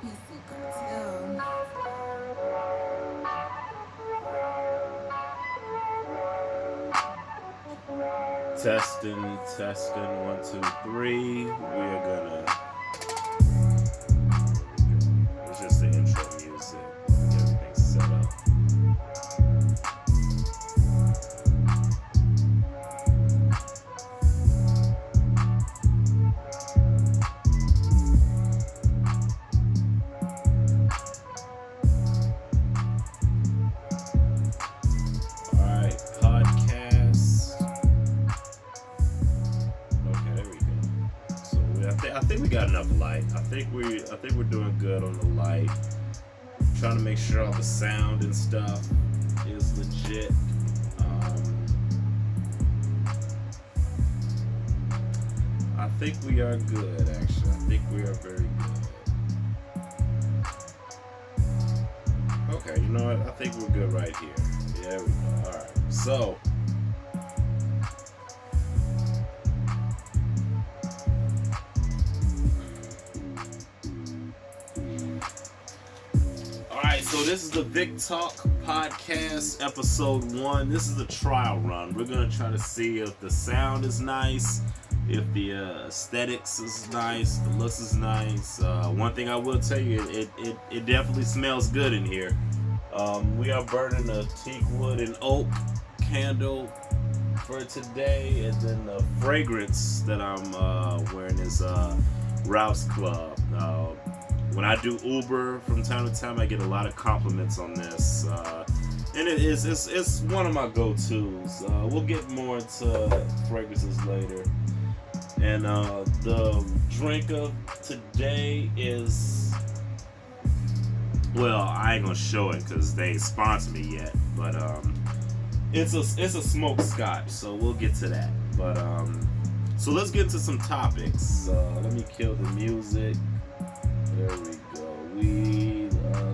PC Cartel. Testing, testing, one, two, three. We are gonna. It's just the intro music. Get everything set up. Alright, podcast. Okay, there we go. So I think we got enough light. I think we're doing good on the light. Trying to make sure all the sound and stuff is legit. Um, I think we are good, actually. I think we are very good. Okay, you know what? I think we're good right here. Yeah, there we go. Alright. So, alright, so this is the Vic Talk Podcast, episode 1. This is the trial run. We're going to try to see if the sound is nice, if the aesthetics is nice, the looks is nice. One thing I will tell you, it definitely smells good in here. We are burning a teak wood and oak candle for today, and then the fragrance that I'm wearing is Ralph's Club. When I do Uber from time to time, I get a lot of compliments on this, and it's one of my go-tos. We'll get more into fragrances later, and the drink of today is, well, I ain't gonna show it because they ain't sponsored me yet, but it's a smoked scotch, so we'll get to that. But so let's get into some topics. Let me kill the music. There we go. We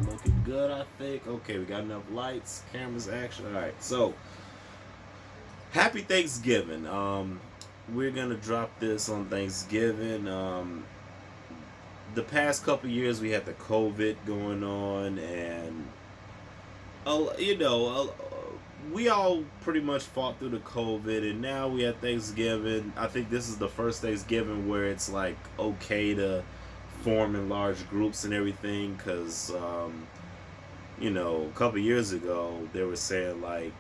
looking good, I think. Okay, we got enough lights, cameras, action. All right, so happy Thanksgiving. We're gonna drop this on Thanksgiving. The past couple years we had the COVID going on, and we all pretty much fought through the COVID, and now we had Thanksgiving. I think this is the first Thanksgiving where it's like okay to form in large groups and everything, because a couple years ago they were saying like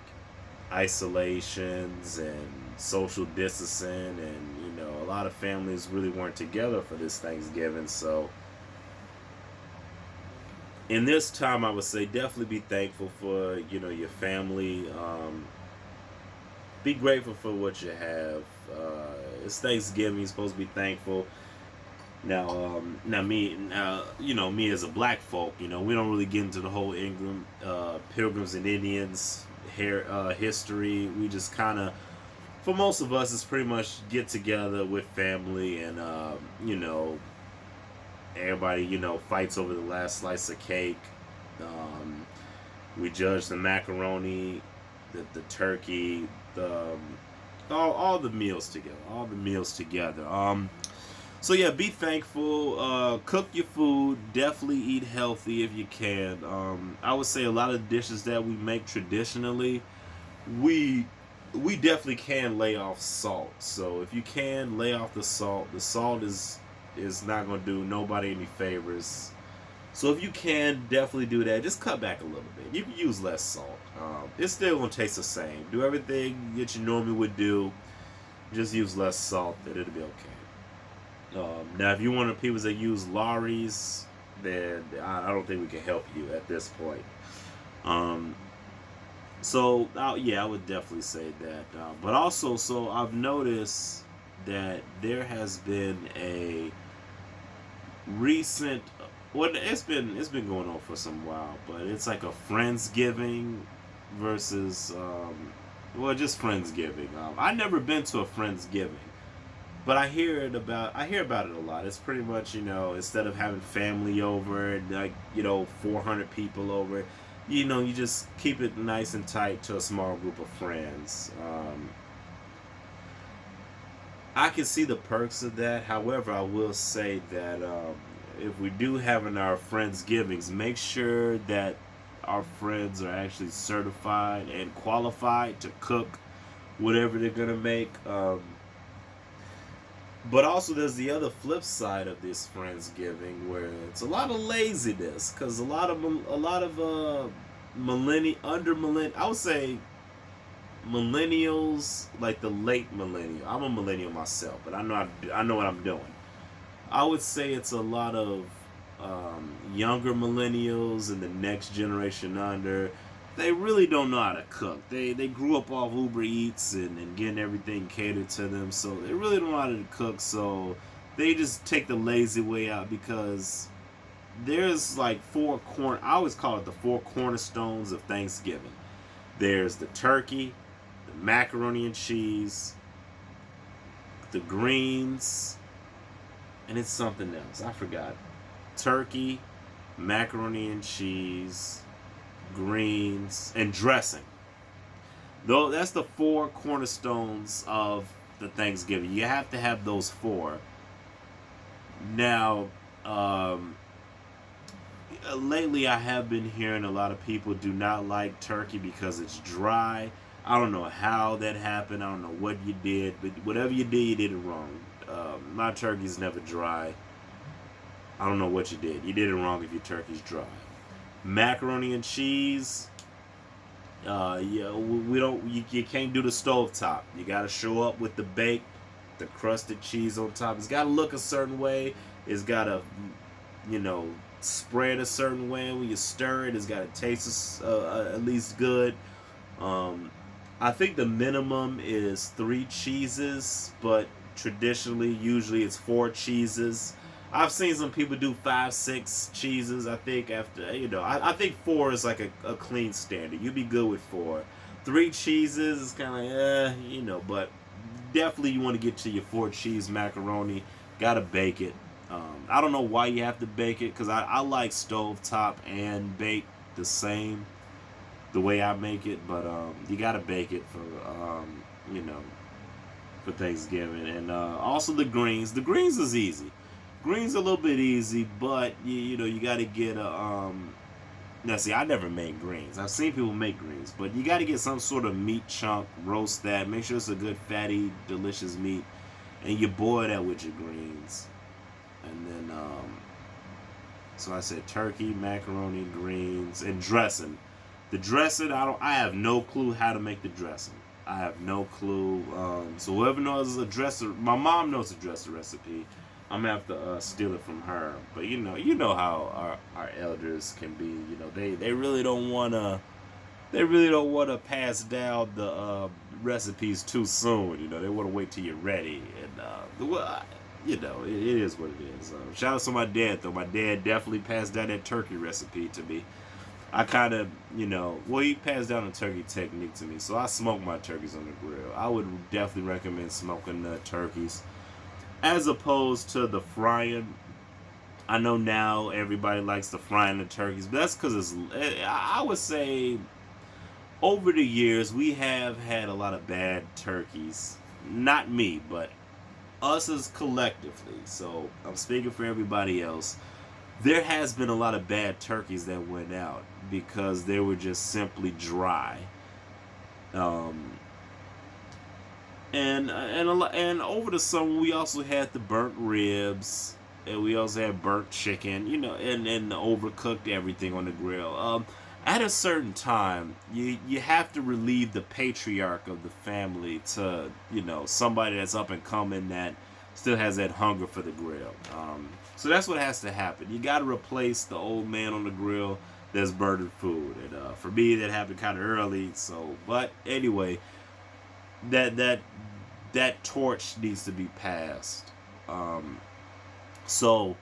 isolations and social distancing, and a lot of families really weren't together for this Thanksgiving. So in this time, I would say definitely be thankful for your family. Be grateful for what you have. It's Thanksgiving. You're supposed to be thankful. Me as a black folk, we don't really get into the whole England Pilgrims and Indians history. We just kind of, for most of us, it's pretty much get together with family, and everybody fights over the last slice of cake. Um, we judge the macaroni, the turkey, all the meals together. All the meals together. So yeah, be thankful. Cook your food. Definitely eat healthy if you can. I would say a lot of dishes that we make traditionally, we we definitely can lay off salt. So if you can lay off the salt is not gonna do nobody any favors. So if you can definitely do that, just cut back a little bit. You can use less salt. It's still gonna taste the same. Do everything that you normally would do. Just use less salt, and it'll be okay. Now, if you want people that use Lawry's, then I don't think we can help you at this point. Um, yeah, I would definitely say that. But also, so I've noticed that there has been a recent. Well, it's been going on for some while, but it's like a friendsgiving versus just friendsgiving. I never been to a friendsgiving, but I hear about it a lot. It's pretty much instead of having family over and 400 people over, you just keep it nice and tight to a small group of friends. I can see the perks of that. However, I will say that if we do having our Friendsgivings, make sure that our friends are actually certified and qualified to cook whatever they're gonna make. But also, there's the other flip side of this Friendsgiving, where it's a lot of laziness, because a lot of I would say millennials, like the late millennial. I'm a millennial myself, but I know what I'm doing. I would say it's a lot of younger millennials and the next generation under. They really don't know how to cook. They grew up off Uber Eats and getting everything catered to them, so they really don't know how to cook. So they just take the lazy way out, because there's like I always call it the four cornerstones of Thanksgiving. There's the turkey, the macaroni and cheese, the greens, and it's something else. I forgot. Turkey, macaroni and cheese, greens, and dressing. Though that's the four cornerstones of the Thanksgiving. You have to have those four. Now, lately I have been hearing a lot of people do not like turkey because it's dry. I don't know how that happened. I don't know what you did, but whatever you did it wrong. My turkey's never dry. I don't know what you did. You did it wrong if your turkey's dry. Macaroni and cheese. Yeah, we don't. You can't do the stovetop. You got to show up with the baked, the crusted cheese on top. It's got to look a certain way. It's got to, you know, spread a certain way. When you stir it, it's got to taste at least good. I think the minimum is 3 cheeses, but traditionally, usually it's 4 cheeses. I've seen some people do 5, 6 cheeses. I think after, I think 4 is like a clean standard. You'd be good with 4. 3 cheeses is kind of but definitely you want to get to your 4 cheese macaroni. Gotta bake it. I don't know why you have to bake it, because I like stovetop and baked the same, the way I make it, but you gotta bake it for Thanksgiving. And also the greens. The greens is easy. Greens a little bit easy, but you got to get a now see, I never made greens. I've seen people make greens, but you got to get some sort of meat chunk, roast that, make sure it's a good fatty, delicious meat, and you boil that with your greens. And then so I said turkey, macaroni, greens, and dressing. The dressing, I have no clue how to make the dressing. I have no clue. So whoever knows a dresser, my mom knows a dresser recipe. I'm gonna have to steal it from her. But you know how our elders can be. They really don't wanna pass down the recipes too soon. They want to wait till you're ready. And it is what it is. Shout out to my dad though. My dad definitely passed down that turkey recipe to me. I kind of, he passed down a turkey technique to me, so I smoke my turkeys on the grill. I would definitely recommend smoking the turkeys as opposed to the frying. I know now everybody likes the frying the turkeys, but that's because I would say over the years we have had a lot of bad turkeys. Not me, but us as collectively. So I'm speaking for everybody else. There has been a lot of bad turkeys that went out because they were just simply dry. And over the summer we also had the burnt ribs, and we also had burnt chicken, and overcooked everything on the grill. At a certain time, you have to relieve the patriarch of the family to somebody that's up and coming that still has that hunger for the grill. So that's what has to happen. You got to replace the old man on the grill that's burning food, and for me that happened kind of early. So, but anyway, that torch needs to be passed. So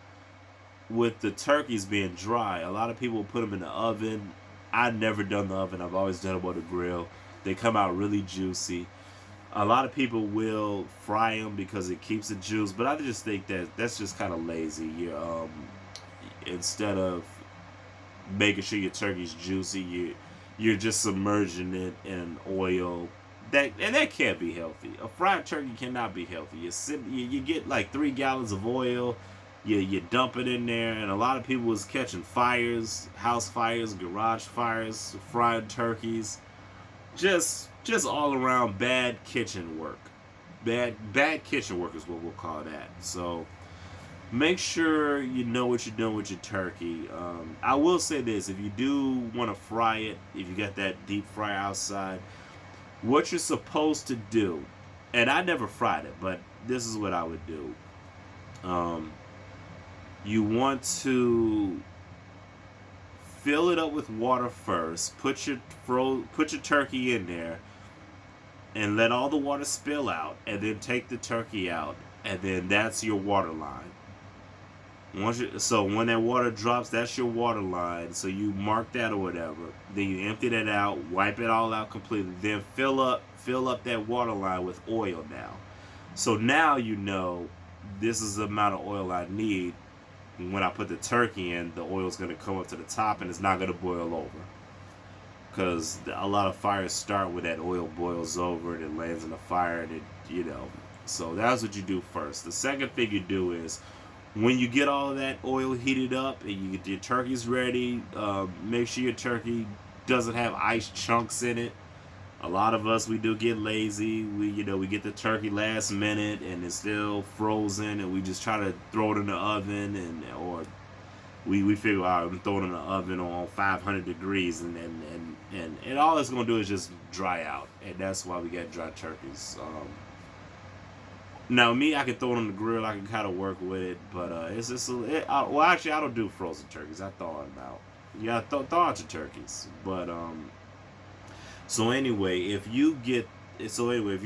with the turkeys being dry, a lot of people put them in the oven. I've never done the oven. I've always done them on the grill. They come out really juicy. A lot of people will fry them because it keeps the juice, but I just think that's just kind of lazy. Instead of making sure your turkey's juicy, you're just submerging it in oil. That can't be healthy. A fried turkey cannot be healthy. You get like 3 gallons of oil, You dump it in there, and a lot of people was catching fires, house fires, garage fires, fried turkeys, just all around bad kitchen work. Bad kitchen work is what we'll call that. So make sure you know what you're doing with your turkey. I will say this: if you do want to fry it, if you got that deep fry outside, what you're supposed to do, and I never fried it, but this is what I would do. Um, you want to fill it up with water first. Put your turkey in there, and let all the water spill out, and then take the turkey out, and then that's your water line. So when that water drops, that's your water line. So you mark that or whatever. Then you empty that out, wipe it all out completely. Then fill up that water line with oil now. So now you know this is the amount of oil I need. When I put the turkey in, the oil is going to come up to the top and it's not going to boil over. Because a lot of fires start when that oil boils over and it lands in the fire and So that's what you do first. The second thing you do is when you get all of that oil heated up and you get your turkey's ready, make sure your turkey doesn't have ice chunks in it. A lot of us, we do get lazy. We get the turkey last minute and it's still frozen, and we just try to throw it in the oven, or we figure out I'm throwing it in the oven on 500 degrees, and all it's gonna do is just dry out, and that's why we get dry turkeys. Now me, I can throw it on the grill. I can kind of work with it, but it's just well, actually, I don't do frozen turkeys. I thaw them out. Yeah, thaw out your turkeys, but So anyway, if you're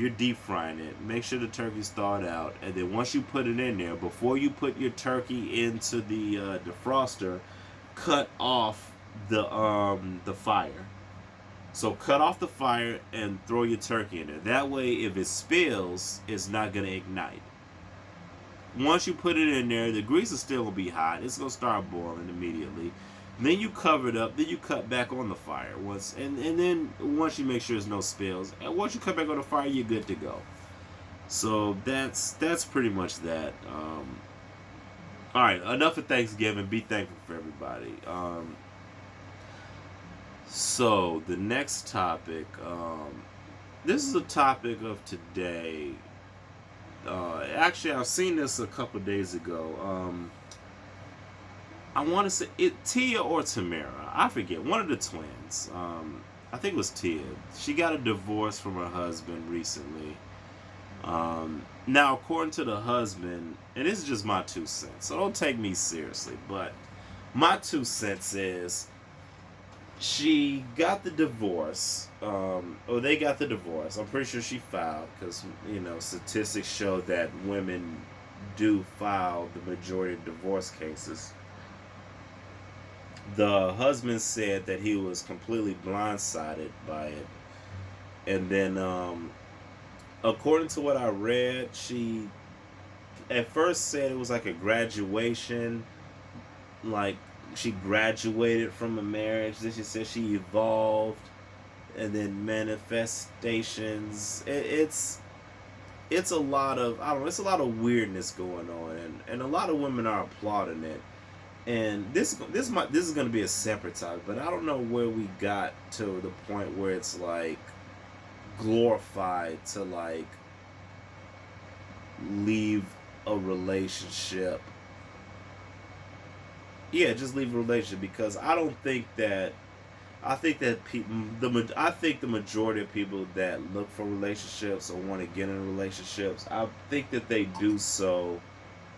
deep frying it, make sure the turkey's thawed out, and then once you put it in there, before you put your turkey into the defroster, cut off the fire. So cut off the fire and throw your turkey in there. That way, if it spills, it's not gonna ignite. Once you put it in there, the grease is still gonna be hot. It's gonna start boiling immediately. Then you cover it up. Then you cut back on the fire and then once you make sure there's no spills, and once you cut back on the fire, you're good to go. So that's pretty much that. All right, enough of Thanksgiving. Be thankful for everybody. So the next topic. This is a topic of today. Actually, I've seen this a couple days ago. I want to say Tia or Tamara. I forget. One of the twins. I think it was Tia. She got a divorce from her husband recently. Now, according to the husband, and this is just my 2 cents, so don't take me seriously, but my 2 cents is she got the divorce, or they got the divorce. I'm pretty sure she filed because, statistics show that women do file the majority of divorce cases. The husband said that he was completely blindsided by it. And then, according to what I read, she at first said it was like a graduation, like she graduated from a marriage. Then she said she evolved, and then manifestations. It's a lot of, I don't know, it's a lot of weirdness going on, and a lot of women are applauding it. And this is going to be a separate topic, but I don't know where we got to the point where it's like glorified to like leave a relationship. Yeah, just leave a relationship, because I think the majority of people that look for relationships or want to get in relationships, I think that they do so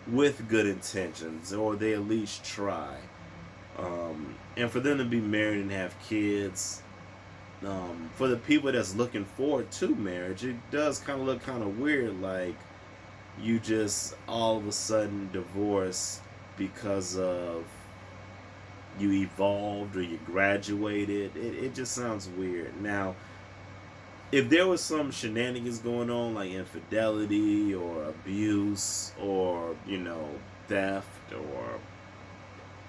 with good intentions, or they at least try. And for them to be married and have kids, for the people that's looking forward to marriage, it does kind of look kind of weird, like you just all of a sudden divorce because of you evolved or you graduated. It just sounds weird. Now, if there was some shenanigans going on, like infidelity or abuse or, theft or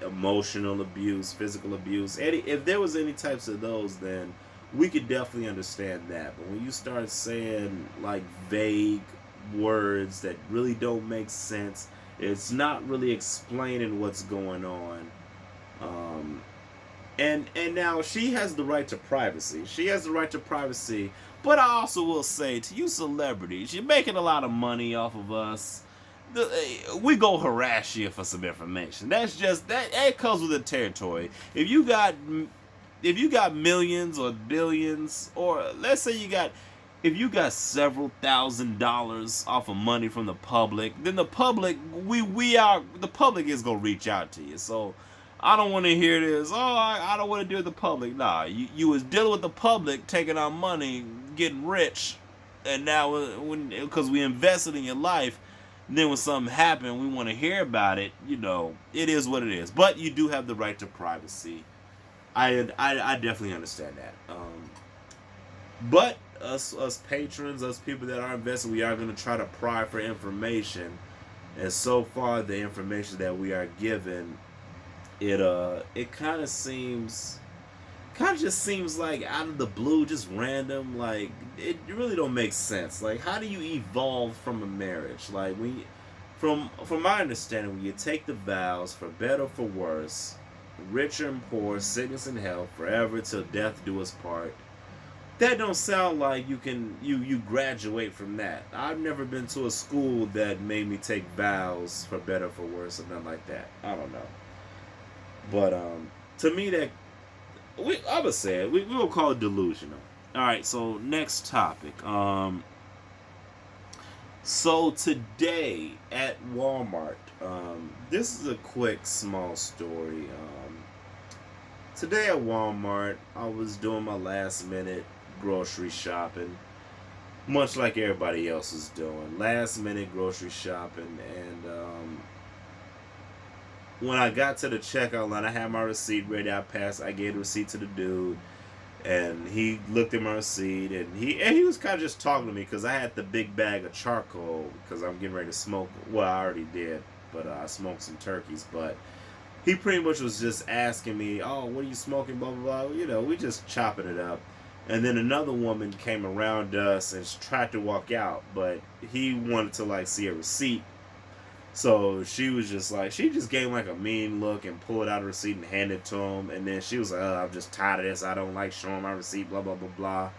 emotional abuse, physical abuse, if there was any types of those, then we could definitely understand that. But when you start saying like vague words that really don't make sense, It's not really explaining what's going on. Um, and now she has the right to privacy. She has the right to privacy. But I also will say to you celebrities, you're making a lot of money off of us. We go harass you for some information. That's just that. It comes with the territory. If you got millions or billions, or let's say if you got several $1,000s off of money from the public, then the public the public is gonna reach out to you. So I don't want to hear this. Oh, I don't want to deal with the public. Nah, you was dealing with the public, taking our money, getting rich, and now because we invested in your life, then when something happened, we want to hear about it. It is what it is. But you do have the right to privacy. I definitely understand that. But us patrons, us people that are invested, we are going to try to pry for information. And so far, the information that we are given, it kind of just seems like out of the blue, just random. Like it really don't make sense. Like, how do you evolve from a marriage? Like from my understanding, when you take the vows for better or for worse, rich and poor, sickness and health, forever till death do us part. That don't sound like you graduate from that. I've never been to a school that made me take vows for better or for worse or nothing like that. I don't know. But to me that I would say we will call it delusional. All right, so next topic. So today at Walmart, this is a quick small story. Today at Walmart, I was doing my last minute grocery shopping, much like everybody else is doing. Last minute grocery shopping, and when I got to the checkout line, I had my receipt ready. I gave the receipt to the dude, and he looked at my receipt, and he was kind of just talking to me because I had the big bag of charcoal because I'm getting ready to smoke. Well, I already did, but I smoked some turkeys. But he pretty much was just asking me, "Oh, what are you smoking?" Blah blah blah. We just chopping it up. And then another woman came around us and tried to walk out, but he wanted to like see a receipt. So she was just like, she just gave him like a mean look and pulled out a receipt and handed it to him. And then she was like, I'm just tired of this. I don't like showing my receipt, blah, blah, blah, blah.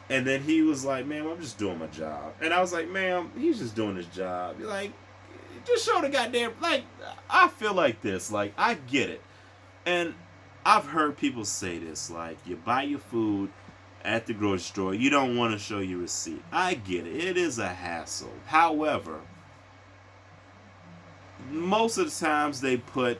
And then he was like, ma'am, I'm just doing my job. And I was like, ma'am, he's just doing his job. You're like, just show the goddamn, like, I feel like this. Like, I get it. And I've heard people say this, like, you buy your food at the grocery store, you don't want to show your receipt. I get it. It is a hassle. However, most of the times they put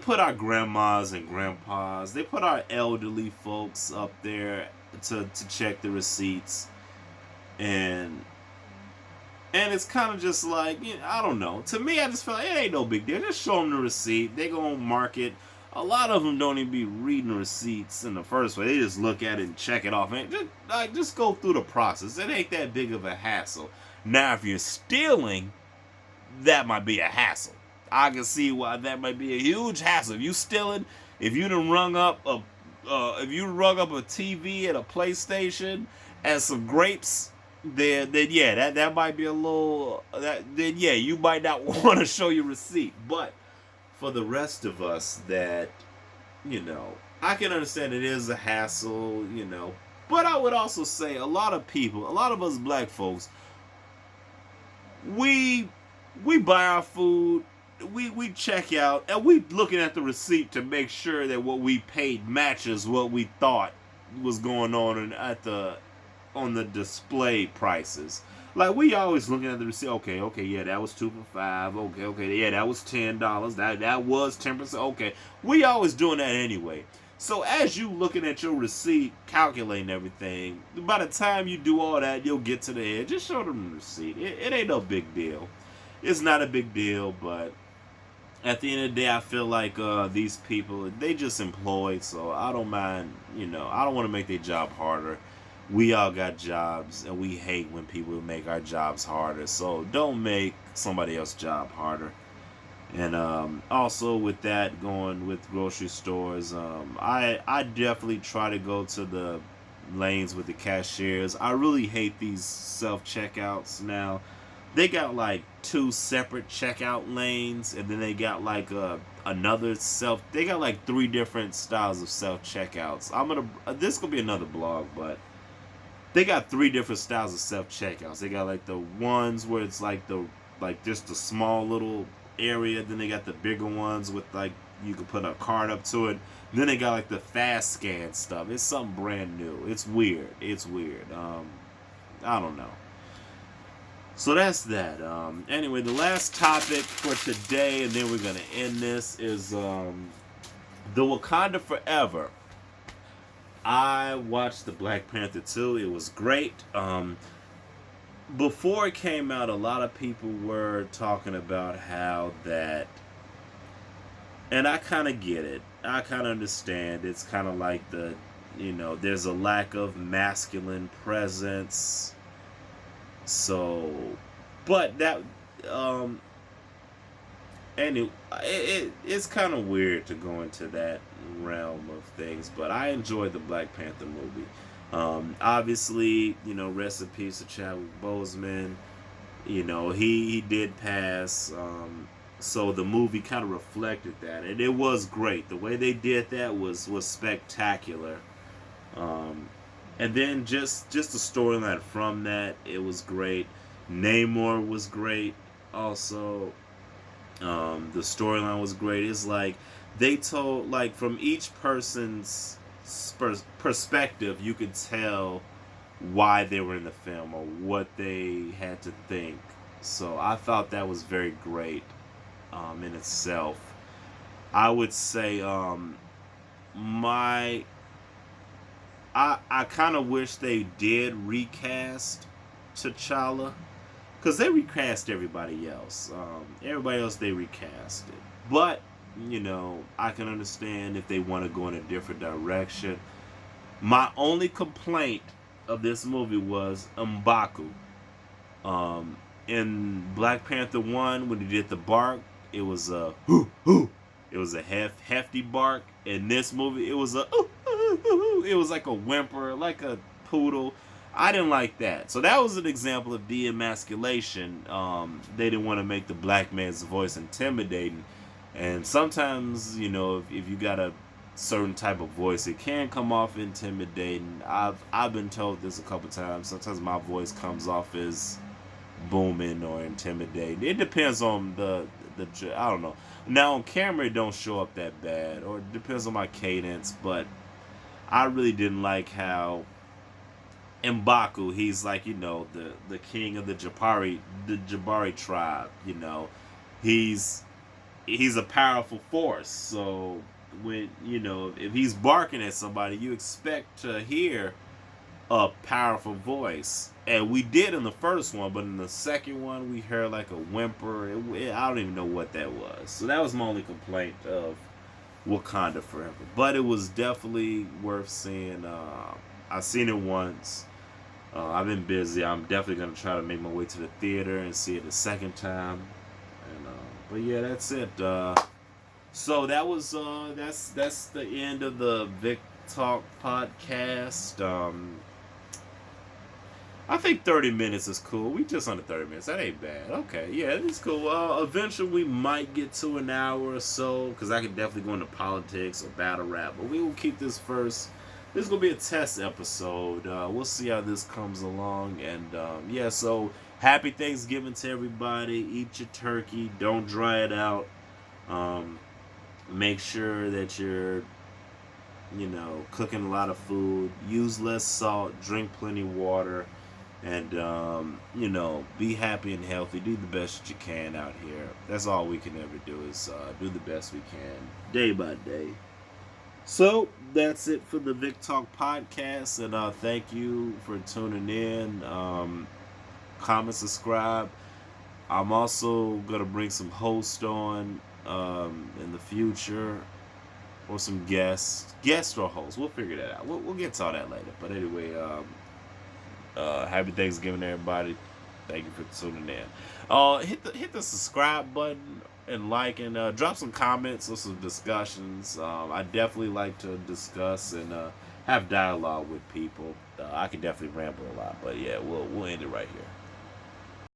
our grandmas and grandpas, they put our elderly folks up there to check the receipts, and it's kind of just like, I don't know. To me, I just feel like it ain't no big deal. Just show them the receipt. They gonna mark it. A lot of them don't even be reading the receipts in the first place. They just look at it and check it off. And just go through the process. It ain't that big of a hassle. Now, if you're stealing, that might be a hassle. I can see why that might be a huge hassle. If you stealing, if you done rung up a TV and a PlayStation and some grapes, then yeah, that might be a little. Then yeah, you might not want to show your receipt. But for the rest of us, that I can understand it is a hassle. But I would also say a lot of us black folks, we buy our food, we check out, and we looking at the receipt to make sure that what we paid matches what we thought was going on the display prices. Like, we always looking at the receipt. Okay, yeah, that was 2 for $5. Okay, yeah, that was $10. That was 10%. Okay, we always doing that anyway. So as you looking at your receipt, calculating everything, by the time you do all that, you'll get to the end. Just show them the receipt. It ain't no big deal. It's not a big deal, but at the end of the day, I feel like these people, they just employed, so I don't mind, I don't want to make their job harder. We all got jobs, and we hate when people make our jobs harder, so don't make somebody else's job harder. And also with that, going with grocery stores, I definitely try to go to lanes with the cashiers. I really hate these self checkouts now. They got like two separate checkout lanes, and then they got like another self. They got like three different styles of self checkouts. This gonna be another blog, but they got three different styles of self checkouts. They got like the ones where it's like just a small little area. Then they got the bigger ones with like you can put a card up to it. Then they got like the fast scan stuff. It's something brand new. It's weird. It's weird. I don't know. So that's that. Anyway, the last topic for today, and then we're gonna end this, is the Wakanda Forever. I watched the Black Panther 2. It was great. Before it came out, a lot of people were talking about how that, and I kind of get it. I kind of understand. It's kind of like there's a lack of masculine presence. So, but that, and it's kind of weird to go into that realm of things, but I enjoyed the Black Panther movie. Obviously, rest in peace to Chadwick Boseman. He did pass. So the movie kind of reflected that, and it was great. The way they did that was spectacular. And then just the storyline from that, it was great. Namor was great. Also, the storyline was great. It's like they told, like, from each person's perspective, you could tell why they were in the film or what they had to think. So I thought that was very great in itself. I would say I kind of wish they did recast T'Challa, because they recast everybody else. Everybody else they recast it. But, I can understand if they want to go in a different direction. My only complaint of this movie was M'Baku. In Black Panther 1, when he did the bark, it was a hoo hoo. It was a hefty bark. In this movie, it was a ooh, ooh, ooh, ooh. It was like a whimper, like a poodle. I didn't like that. So that was an example of de-emasculation. They didn't want to make the black man's voice intimidating. And sometimes, if you got a certain type of voice, it can come off intimidating. I've been told this a couple times. Sometimes my voice comes off as booming or intimidating. It depends on the I don't know. Now on camera it don't show up that bad, or it depends on my cadence, but I really didn't like how M'Baku, he's like, the king of the Jabari tribe, He's a powerful force. So when, if he's barking at somebody, you expect to hear a powerful voice. And we did in the first one, but in the second one, we heard like a whimper. I don't even know what that was. So that was my only complaint of Wakanda Forever. But it was definitely worth seeing. I've seen it once. I've been busy. I'm definitely going to try to make my way to the theater and see it a second time. And but yeah, that's it. So that was that's the end of the Vic Talk podcast. I think 30 minutes is cool. We just under 30 minutes. That ain't bad. Okay, yeah, it's cool. Eventually we might get to an hour or so, because I could definitely go into politics or battle rap. But we will keep this first. This is going to be a test episode. We'll see how this comes along. And, yeah, so happy Thanksgiving to everybody. Eat your turkey. Don't dry it out. Make sure that you're, cooking a lot of food. Use less salt. Drink plenty of water. And, be happy and healthy. Do the best that you can out here. That's all we can ever do is do the best we can day by day. So, that's it for the Vic Talk podcast. And thank you for tuning in. Comment, subscribe. I'm also going to bring some hosts on in the future. Or some guests or hosts. We'll figure that out. We'll get to all that later. But anyway, happy Thanksgiving, everybody. Thank you for tuning in. Hit the subscribe button and like, and drop some comments or some discussions. I definitely like to discuss and have dialogue with people. I could definitely ramble a lot, but yeah, we'll end it right here.